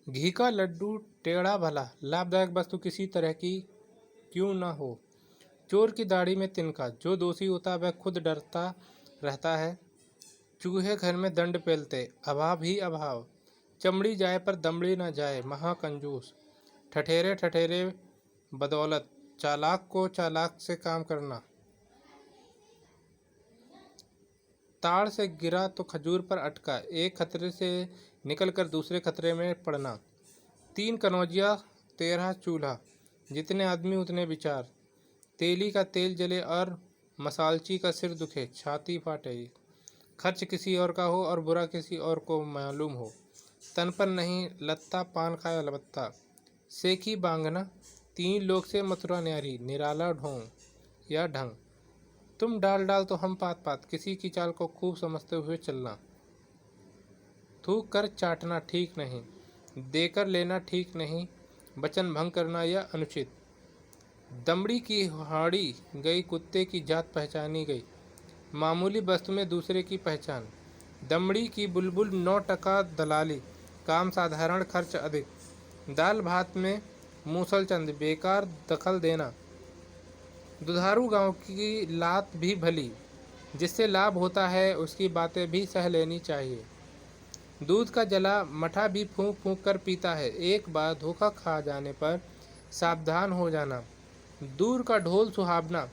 घी का लड्डू टेढ़ा भला लाभदायक वस्तु किसी तरह की क्यों न हो। चोर की दाढ़ी में तिनका, जो दोषी होता वह खुद डरता रहता है। चूहे घर में दंड पेलते, अभाव ही अभाव। चमड़ी जाए पर दमड़ी न जाए, महाकंजूस। ठठेरे ठठेरे बदौलत, चालाक को चालाक से काम करना। ताड़ से गिरा तो खजूर पर अटका, एक खतरे से निकलकर दूसरे खतरे में पड़ना। 3 कनौजिया 13 चूल्हा, जितने आदमी उतने विचार। तेली का तेल जले और मसालची का सिर दुखे, छाती फाटे। खर्च किसी और का हो और बुरा किसी और को मालूम हो। तन पर नहीं लत्ता, पान का अलबत्ता। सेकी बांगना, 3 लोग से मथुरा न्यारी, निराला ढोंग या ढंग। तुम डाल डाल तो हम पात पात, किसी की चाल को खूब समझते हुए चलना। थूक कर चाटना ठीक नहीं, देकर लेना ठीक नहीं, वचन भंग करना यह अनुचित। दमड़ी की हाड़ी गई, कुत्ते की जात पहचानी गई, मामूली वस्तु में दूसरे की पहचान। दमड़ी की बुलबुल 9% दलाली, काम साधारण खर्च अधिक। दाल भात में मूसल चंद, बेकार दखल देना। दुधारू गांव की लात भी भली, जिससे लाभ होता है उसकी बातें भी सह लेनी चाहिए। दूध का जला मठा भी फूंक फूंक कर पीता है, एक बार धोखा खा जाने पर सावधान हो जाना। दूर का ढोल सुहावना,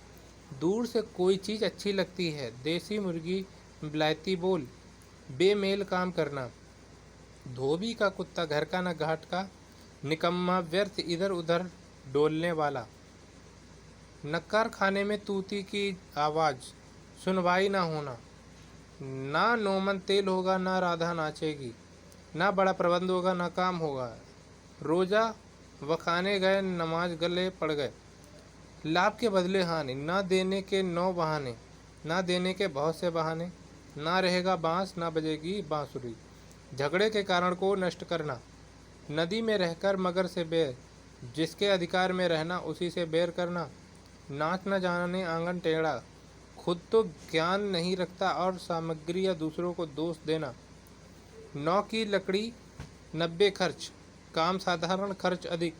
दूर से कोई चीज़ अच्छी लगती है। देसी मुर्गी विलायती बोल, बेमेल काम करना। धोबी का कुत्ता घर का न घाट का, निकम्मा व्यर्थ इधर उधर डोलने वाला। नक्कार खाने में तूती की आवाज़, सुनवाई ना होना। ना नोमन तेल होगा, ना राधा नाचेगी, ना बड़ा प्रबंध होगा, ना काम होगा। रोजा व खाने गए, नमाज गले पड़ गए। लाभ के बदले हानि, ना देने के 9 बहाने, ना देने के बहुत से बहाने। ना रहेगा बांस, ना बजेगी बांसुरी। झगड़े के कारण को नष्ट करना। नदी में रहकर मगर से बैर, जिसके अधिकार में रहना उसी से बैर करना। नाच न जाने आंगन टेढ़ा, खुद तो ज्ञान नहीं रखता और सामग्री या दूसरों को दोष देना। 9 की लकड़ी 90 खर्च, काम साधारण खर्च अधिक।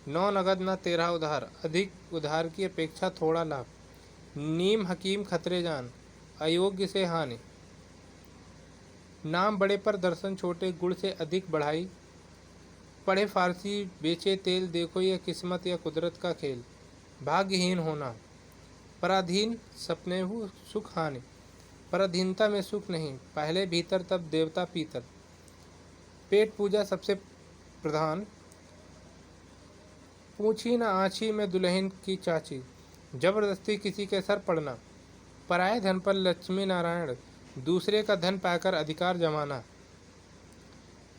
9 नगद न 13 उधार, अधिक उधार की अपेक्षा थोड़ा लाभ। नीम हकीम खतरे जान, अयोग्य से हानि। नाम बड़े पर दर्शन छोटे, गुड़ से अधिक बढ़ाई। पढ़े फारसी बेचे तेल, देखो यह किस्मत या कुदरत का खेल। भाग्यहीन होना, पराधीन सपने हु सुख हानि। पराधीनता में सुख नहीं, पहले भीतर तब देवता पीतर। पेट पूजा सबसे प्रधान, पूछी न आँची में दुल्हन की चाची। जबरदस्ती किसी के सर पड़ना। पराये धन पर लक्ष्मी नारायण, दूसरे का धन पाकर अधिकार जमाना।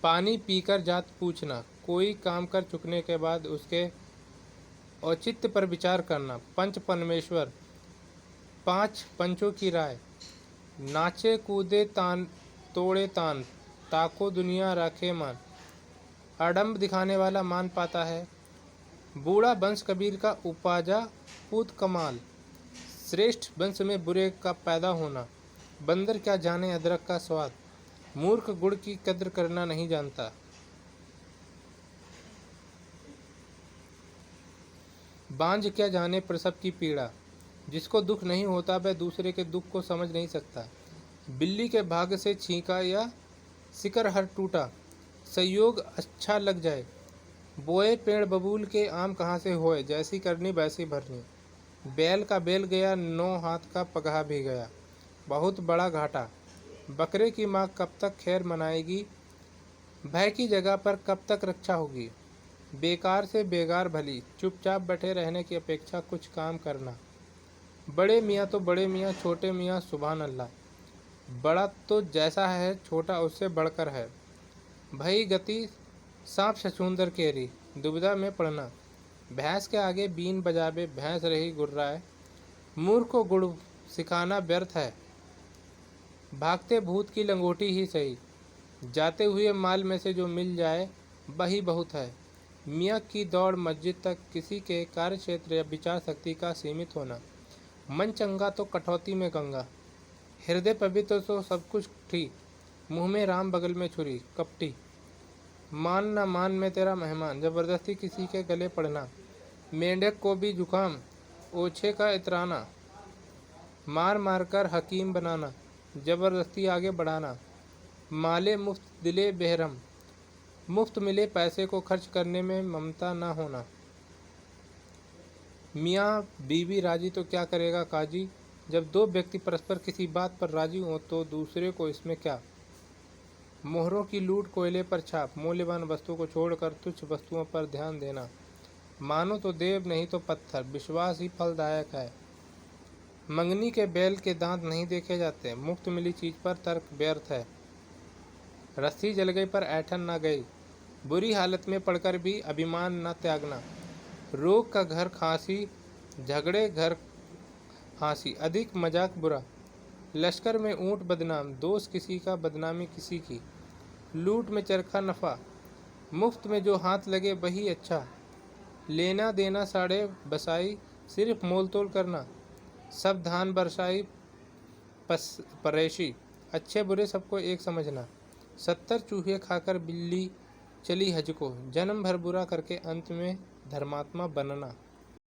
पानी पीकर जात पूछना, कोई काम कर चुकने के बाद उसके औचित्य पर विचार करना। पंच परमेश्वर, 5 पंचों की राय। नाचे कूदे तान तोड़े तान, ताको दुनिया राखे मान। आडंब दिखाने वाला मान पाता है। बूढ़ा वंश कबीर का उपाजा पूत कमाल। श्रेष्ठ वंश में बुरे का पैदा होना। बंदर क्या जाने अदरक का स्वाद, मूर्ख गुड़ की कद्र करना नहीं जानता। बांझ क्या जाने प्रसव की पीड़ा, जिसको दुख नहीं होता वह दूसरे के दुख को समझ नहीं सकता। बिल्ली के भाग्य से छींका या शिकर हर टूटा, संयोग अच्छा लग जाए। बोए पेड़ बबूल के, आम कहाँ से होए, जैसी करनी वैसी भरनी। बैल का बैल गया, 9 हाथ का पगहा भी गया, बहुत बड़ा घाटा। बकरे की माँ कब तक खैर मनाएगी, भय की जगह पर कब तक रक्षा होगी। बेकार से बेगार भली, चुपचाप बैठे रहने की अपेक्षा कुछ काम करना। बड़े मियाँ तो बड़े मियाँ, छोटे मियाँ सुभान अल्लाह। बड़ा तो जैसा है, छोटा उससे बढ़कर है। भई गति सांप छछूंदर केरी, दुविधा में पड़ना। भैंस के आगे बीन बजावे, भैंस रही गुर्राए। मूर्ख को गुड़ सिखाना व्यर्थ है, भागते भूत की लंगोटी ही सही। जाते हुए माल में से जो मिल जाए वही बहुत है। मियाँ की दौड़ मस्जिद तक, किसी के कार्य क्षेत्र या विचार शक्ति का सीमित होना। मन चंगा तो कटौती में गंगा, हृदय पवित्र तो सब कुछ ठीक। मुँह में राम बगल में छुरी, कपटी। मान न मान मैं तेरा मेहमान, जबरदस्ती किसी के गले पड़ना। मेंढक को भी जुकाम, ओछे का इतराना। मार मार कर हकीम बनाना, जबरदस्ती आगे बढ़ाना। माले मुफ्त दिले बेहरम, मुफ्त मिले पैसे को खर्च करने में ममता न होना। मियाँ बीवी राजी तो क्या करेगा काजी, जब दो व्यक्ति परस्पर किसी बात पर राजी हों तो दूसरे को इसमें क्या। मोहरों की लूट कोयले पर छाप, मूल्यवान वस्तु को छोड़कर तुच्छ वस्तुओं पर ध्यान देना। मानो तो देव नहीं तो पत्थर, विश्वास ही फलदायक है। मंगनी के बैल के दांत नहीं देखे जाते, मुफ्त मिली चीज पर तर्क व्यर्थ है। रस्सी जल गई पर ऐठन न गई, बुरी हालत में पड़कर भी अभिमान न त्यागना। रोग का घर खांसी, झगड़े घर हाँसी, अधिक मजाक बुरा। लश्कर में ऊंट बदनाम, दोष किसी का बदनामी किसी की। लूट में चरखा नफ़ा, मुफ्त में जो हाथ लगे वही अच्छा। लेना देना साढ़े बसाई, सिर्फ मोल तोल करना। सब धान बरसाई परेशी, अच्छे बुरे सबको एक समझना। 70 चूहे खाकर बिल्ली चली हज को, जन्म भर बुरा करके अंत में धर्मात्मा बनना।